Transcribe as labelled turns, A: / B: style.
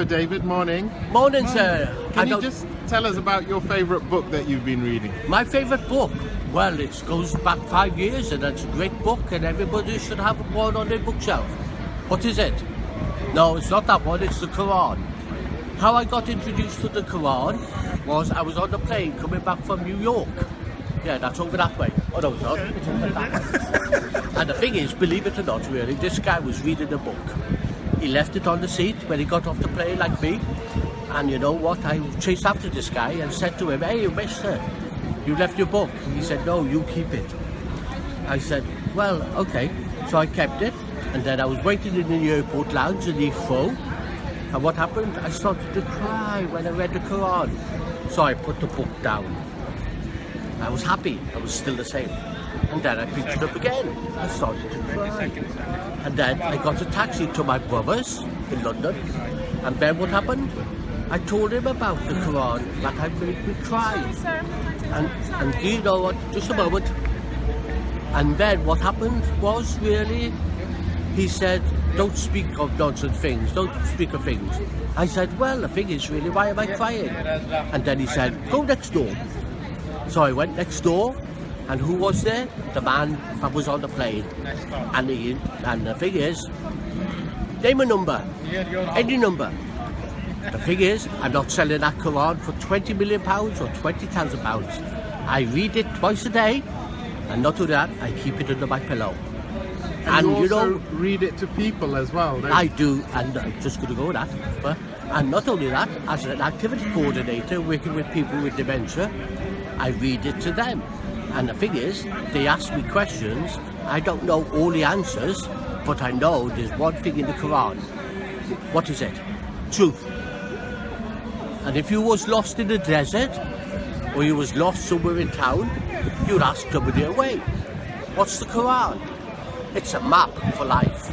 A: David, morning.
B: Morning, sir.
A: Can you just tell us about your favourite book that you've been reading?
B: My favourite book? Well, it goes back 5 years and it's a great book and everybody should have one on their bookshelf. What is it? No, it's not that one, it's the Quran. How I got introduced to the Quran was I was on the plane coming back from New York. Yeah, that's over that way. Oh, no, it's not. It's over that way. And the thing is, believe it or not, really, this guy was reading a book. He left it on the seat when he got off the plane like me. And you know what? I chased after this guy and said to him, "Hey, mister, you left your book." He said, "No, you keep it." I said, "Well, okay." So I kept it. And then I was waiting in the airport lounge in Heathrow. And what happened? I started to cry when I read the Quran. So I put the book down. I was happy. I was still the same. And then I picked it up again. I started to cry. And then I got a taxi to my brother's in London. And then what happened? I told him about the Quran that had made me cry. And you know what? Just a moment. And then what happened was really, he said, "Don't speak of nonsense things. Don't speak of things." I said, "Well, the thing is really, why am I crying?" And then he said, "Go next door." So I went next door. And who was there? The man that was on the plane. And the thing is, name a number, any number. The thing is, I'm not selling that Quran for £20 million or £20,000. I read it twice a day, and not only that, I keep it under my pillow.
A: And you also read it to people as well, don't you?
B: I do, and I'm just going to go with that. And not only that, as an activity coordinator working with people with dementia, I read it to them. And the thing is, they ask me questions, I don't know all the answers, but I know there's one thing in the Quran. What is it? Truth. And if you was lost in the desert, or you was lost somewhere in town, you'd ask somebody away. What's the Quran? It's a map for life.